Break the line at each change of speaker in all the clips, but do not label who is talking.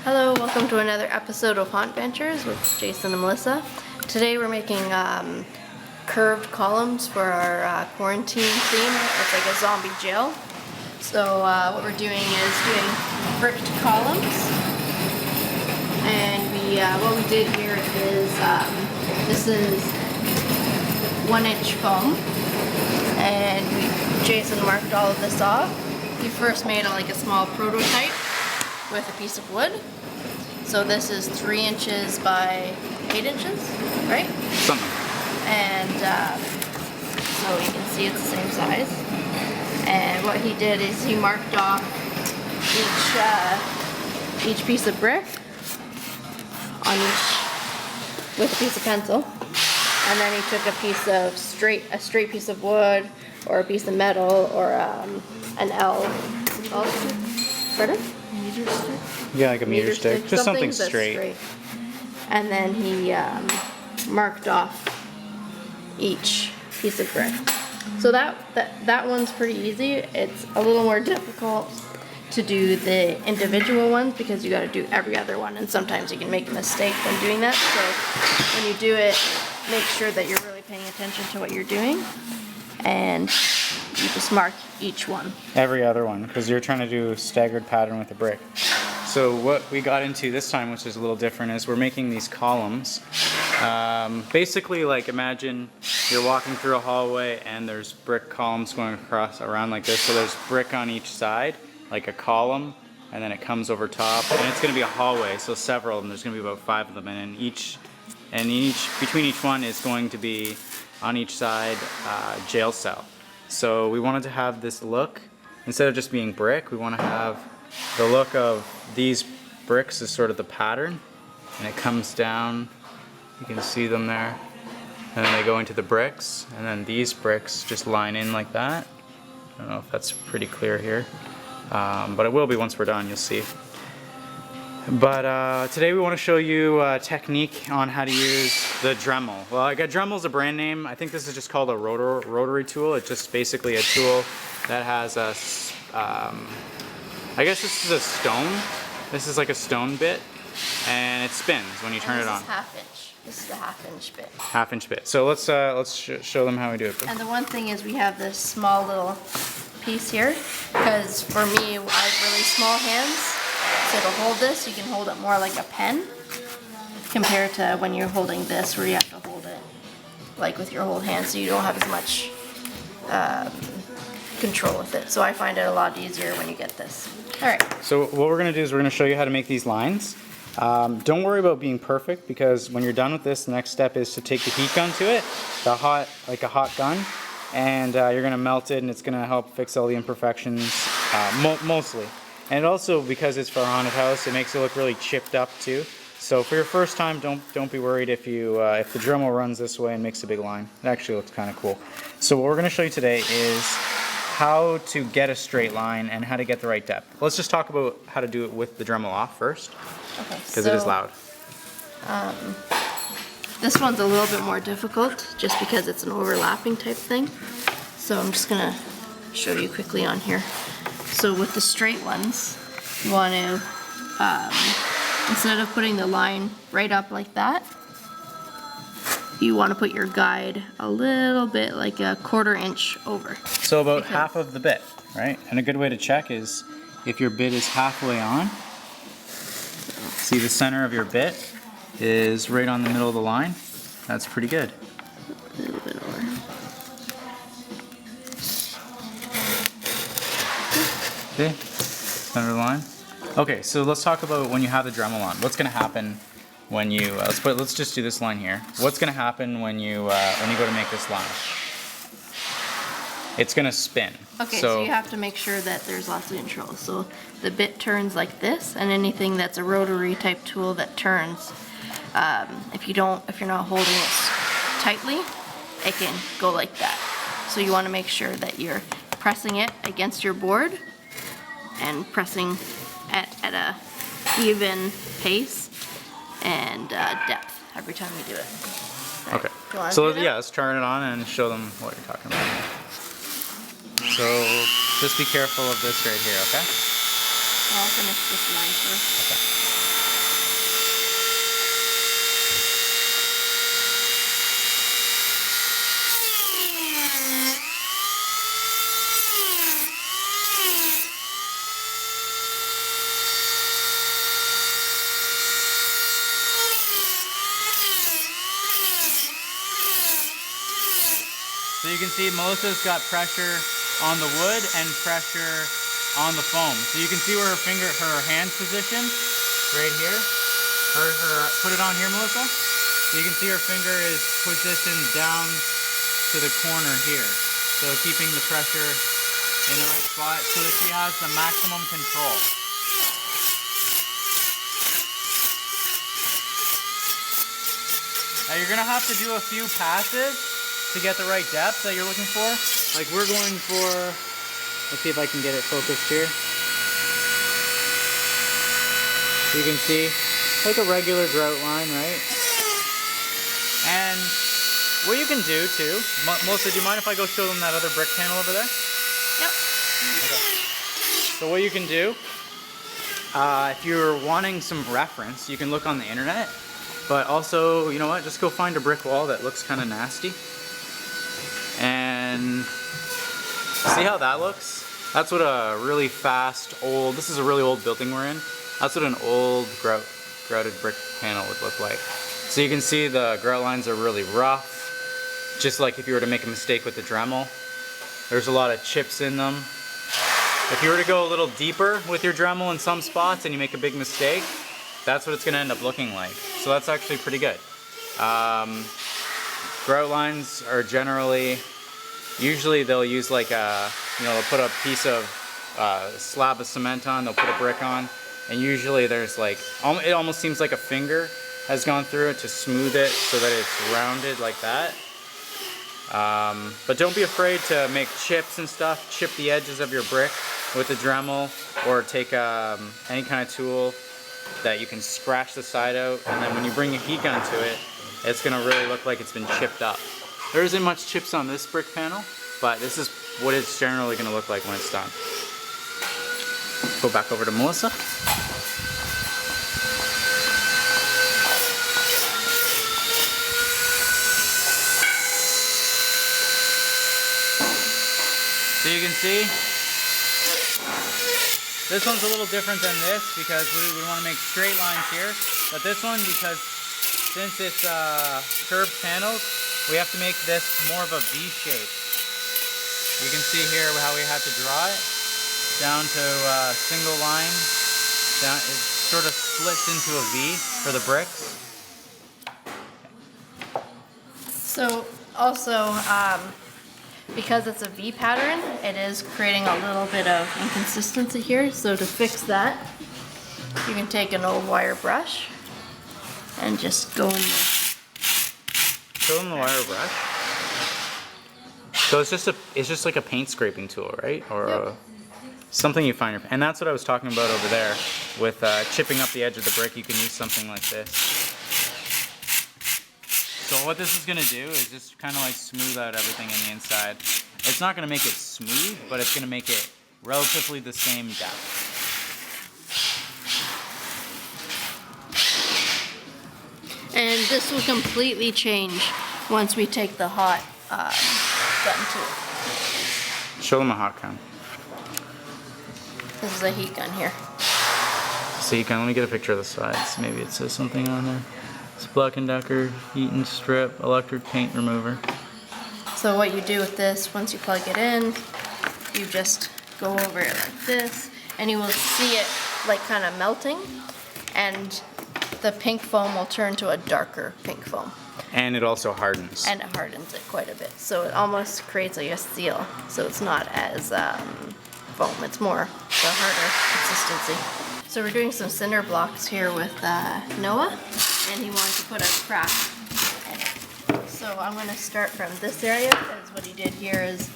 Hello, welcome to another episode of Haunt Ventures with Jason and Melissa. Today we're making curved columns for our quarantine theme. It's like a zombie jail. So what we're doing is doing bricked columns. And what we did here is, this is 1-inch foam. And Jason marked all of this off. He first made like a small prototype with a piece of wood. So this is 3 inches by 8 inches, right?
Something.
And so you can see it's the same size. And what he did is he marked off each piece of brick on each with a piece of pencil, and then he took a piece of straight piece of wood or a piece of metal or an L. Pardon? Meter stick?
Yeah, like a meter stick. Just something straight.
And then he marked off each piece of brick. So that one's pretty easy. It's a little more difficult to do the individual ones because you got to do every other one, and sometimes you can make a mistake when doing that. So when you do it, make sure that you're really paying attention to what you're doing, and you just mark each one.
Every other one, because you're trying to do a staggered pattern with a brick. So what we got into this time, which is a little different, is we're making these columns. Basically, like, imagine you're walking through a hallway and there's brick columns going around like this. So there's brick on each side, like a column, and then it comes over top, and it's going to be a hallway. So several of them. There's going to be about 5 of them, and between each one is going to be on each side jail cell. So we wanted to have this look, instead of just being brick, we want to have the look of these bricks as sort of the pattern, and it comes down, you can see them there, and then they go into the bricks, and then these bricks just line in like that. I don't know if that's pretty clear here, but it will be once we're done, you'll see. But today we want to show you a technique on how to use the Dremel. Well, Dremel's a brand name. I think this is just called a rotary tool. It's just basically a tool that has a, I guess this is a stone. This is like a stone bit, and it spins when you turn it on.
This is half-inch. This is a half-inch bit.
Half-inch bit. So let's show them how we do it.
And the one thing is we have this small little piece here, because for me, I have really small hands. So to hold this, you can hold it more like a pen compared to when you're holding this where you have to hold it like with your whole hand, so you don't have as much control with it. So I find it a lot easier when you get this. Alright.
So what we're going to do is we're going to show you how to make these lines. Don't worry about being perfect, because when you're done with this, the next step is to take the heat gun to it, like a hot gun, and you're going to melt it, and it's going to help fix all the imperfections, mostly. And also, because it's for a haunted house, it makes it look really chipped up too. So for your first time, don't be worried if the Dremel runs this way and makes a big line. It actually looks kind of cool. So what we're going to show you today is how to get a straight line and how to get the right depth. Let's just talk about how to do it with the Dremel off first, because it is loud.
This one's a little bit more difficult just because it's an overlapping type thing. So I'm just going to show you quickly on here. So with the straight ones, you want to, instead of putting the line right up like that, you want to put your guide a little bit, like a 1/4 inch over.
So about half of the bit, right? And a good way to check is if your bit is halfway on. See, the center of your bit is right on the middle of the line. That's pretty good.
A little bit over.
Okay, center of the line. Okay, so let's talk about when you have the Dremel on. What's going to happen when you let's just do this line here. What's going to happen when you go to make this line? It's going to spin.
Okay, so you have to make sure that there's lots of control. So the bit turns like this, and anything that's a rotary type tool that turns, if you're not holding it tightly, it can go like that. So you want to make sure that you're pressing it against your board and pressing at a even pace and depth every time you do it.
Okay. So let's turn it on and show them what you're talking about. So just be careful of this right here, okay?
I'll finish this line first.
Okay. So you can see Melissa's got pressure on the wood and pressure on the foam. So you can see where her hand's positioned, right here. Put it on here, Melissa. So you can see her finger is positioned down to the corner here. So keeping the pressure in the right spot so that she has the maximum control. Now you're gonna have to do a few passes to get the right depth that you're looking for. Like we're going for, let's see if I can get it focused here. You can see like a regular grout line, right? And what you can do too, Melissa, do you mind if I go show them that other brick panel over there?
Yep.
Okay. So what you can do, if you're wanting some reference, you can look on the internet. But also, you know what, just go find a brick wall that looks kind of nasty. And see how that looks? That's what a really fast, this is a really old building we're in. That's what an old grouted brick panel would look like. So you can see the grout lines are really rough. Just like if you were to make a mistake with the Dremel. There's a lot of chips in them. If you were to go a little deeper with your Dremel in some spots and you make a big mistake, that's what it's going to end up looking like. So that's actually pretty good. Grout lines are usually they'll use like they'll put a piece of slab of cement on, they'll put a brick on, and usually there's like, it almost seems like a finger has gone through it to smooth it so that it's rounded like that. But don't be afraid to make chips and stuff, chip the edges of your brick with a Dremel, or take any kind of tool that you can scratch the side out, and then when you bring a heat gun to it, it's going to really look like it's been chipped up. There isn't much chips on this brick panel, but this is what it's generally going to look like when it's done. Go back over to Melissa. So you can see, this one's a little different than this because we want to make straight lines here. But this one, because since it's curved panels, we have to make this more of a V shape. You can see here how we had to draw it down to a single line. It sort of splits into a V for the bricks.
So also, because it's a V pattern, it is creating a little bit of inconsistency here. So to fix that, you can take an old wire brush and just go in there.
Show them the wire brush. So it's just like a paint scraping tool, right? Or
Yep.
something you find. And that's what I was talking about over there with chipping up the edge of the brick. You can use something like this. So what this is going to do is just kind of like smooth out everything in the inside. It's not going to make it smooth, but it's going to make it relatively the same depth.
And this will completely change once we take the hot gun to it.
Show them a hot gun.
This is a heat gun here.
So you can, let me get a picture of the sides. Maybe it says something on there. It's Black & Decker, heat and strip, electric paint remover.
So what you do with this, once you plug it in, you just go over it like this, and you will see it like kind of melting, and the pink foam will turn to a darker pink foam.
And it also hardens.
And it hardens it quite a bit. So it almost creates like a seal. So it's not as foam, it's more the harder consistency. So we're doing some cinder blocks here with Noah, and he wanted to put a crack in it. So I'm going to start from this area, because what he did here is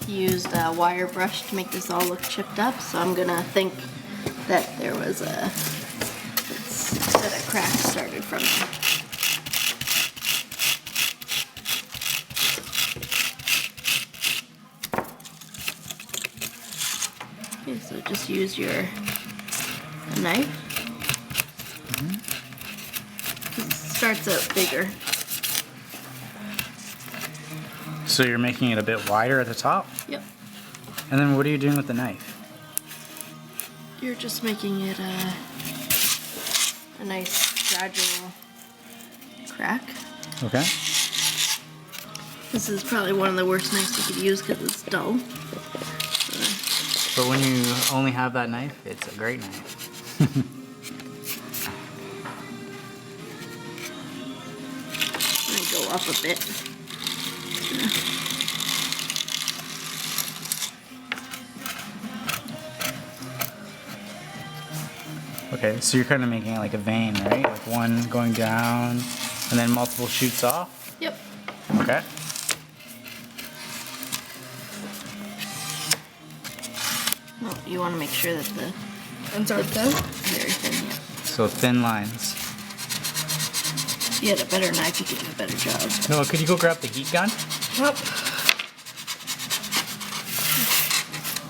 he used a wire brush to make this all look chipped up. So I'm going to think that there was a crack started from there. Okay, so just use your knife. It starts out bigger.
So you're making it a bit wider at the top?
Yep.
And then what are you doing with the knife?
You're just making it a nice gradual crack.
Okay.
This is probably one of the worst knives you could use because it's dull.
But when you only have that knife, it's a great knife.
Let me go up a bit.
Okay, so you're kind of making it like a vein, right? Like one going down and then multiple shoots off?
Yep.
Okay.
Well, you want to make sure that the
ends are thin.
very thin. Yeah.
So thin lines.
If you had a better knife, you could do a better job.
Noah, could you go grab the heat gun?
Yep.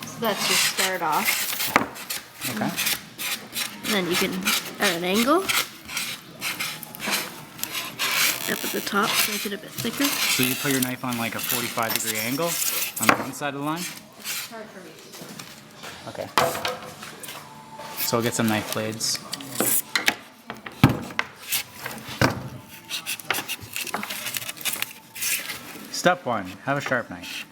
So that's your start off.
Okay.
And then you can, at an angle, up at the top to make it a bit thicker.
So you put your knife on like a 45-degree angle on the inside of the line?
It's hard for me.
Okay. So we'll get some knife blades. Step 1, have a sharp knife.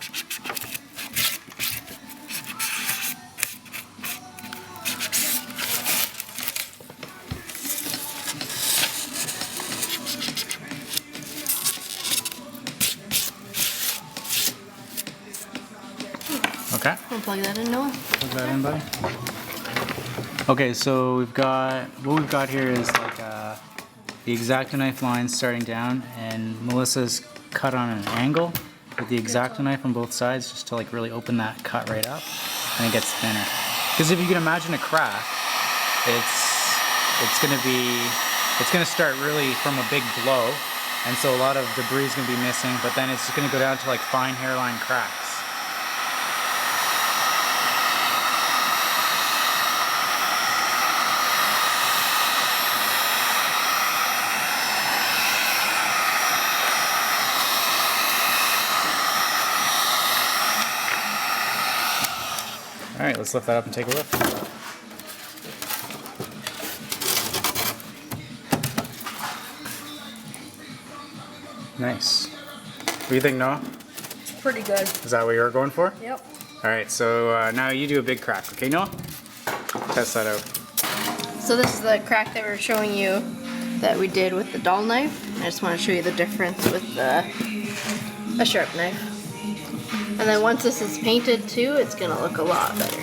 Okay.
I'll plug that in, Noah.
Plug that in, buddy. Okay, so we've got, what we've got here is like the X-Acto knife line starting down, and Melissa's cut on an angle with the X-Acto knife on both sides just to like really open that cut right up, and it gets thinner. Because if you can imagine a crack, it's gonna start really from a big blow, and so a lot of debris is gonna be missing, but then it's just gonna go down to like fine hairline cracks. All right, let's lift that up and take a look. Nice. What do you think, Noah?
It's pretty good.
Is that what you were going for?
Yep.
All right, so now you do a big crack, okay, Noah? Test that out.
So this is the crack that we were showing you that we did with the dull knife. I just want to show you the difference with a sharp knife. And then once this is painted too, it's going to look a lot better.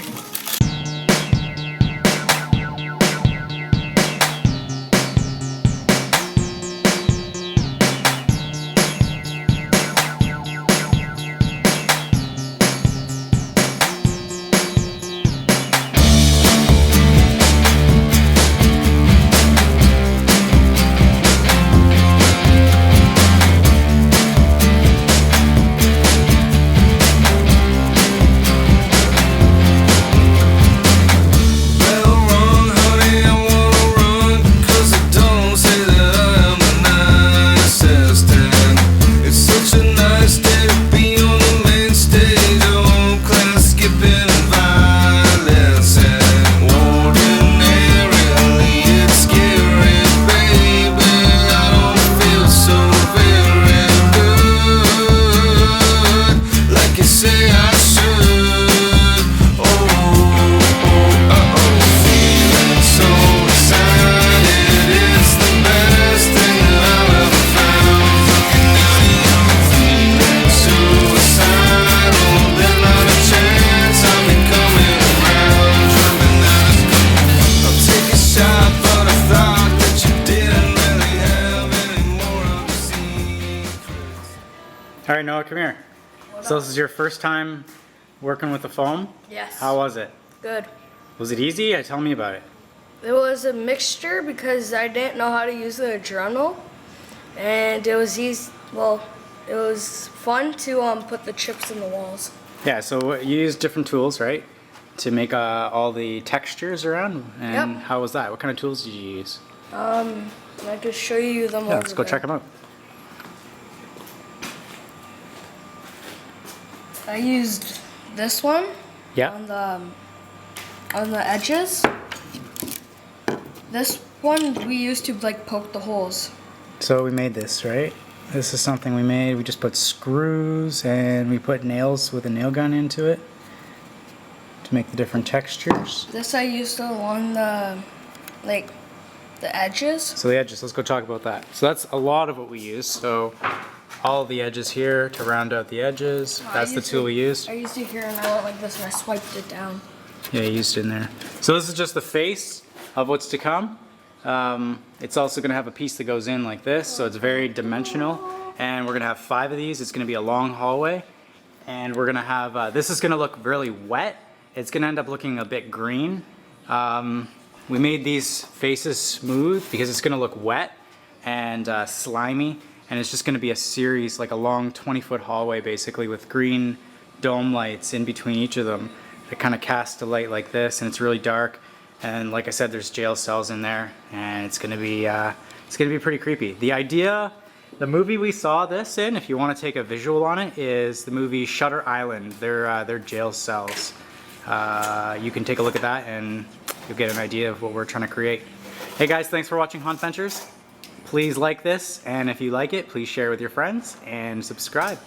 All right, Noah, come here. So this is your first time working with the foam?
Yes.
How was it?
Good.
Was it easy? Tell me about it.
It was a mixture because I didn't know how to use the adrenal, and it was easy. Well, it was fun to put the chips in the walls.
Yeah, so you used different tools, right? To make all the textures around? And
Yep.
how was that? What kind of tools did you use?
I could show you them.
Yeah, let's go check them out.
I used this one
Yeah.
on the edges. This one we used to like poke the holes.
So we made this, right? This is something we made. We just put screws and we put nails with a nail gun into it to make the different textures.
This I used along the, like, the edges.
So the edges, let's go talk about that. So that's a lot of what we use. So all of the edges here to round out the edges. That's the tool we used.
I used it here and I went like this and I swiped it down.
Yeah, you used it in there. So this is just the face of what's to come. It's also going to have a piece that goes in like this, so it's very dimensional. And we're going to have 5 of these. It's going to be a long hallway. And we're going to have, this is going to look really wet. It's going to end up looking a bit green. We made these faces smooth because it's going to look wet and slimy. And it's just going to be a series, like a long 20-foot hallway basically with green dome lights in between each of them. It kind of casts a light like this, and it's really dark. And like I said, there's jail cells in there, and it's gonna be pretty creepy. The idea, the movie we saw this in, if you want to take a visual on it, is the movie Shutter Island. They're jail cells. You can take a look at that, and you'll get an idea of what we're trying to create. Hey guys, thanks for watching Haunt Ventures. Please like this, and if you like it, please share with your friends and subscribe.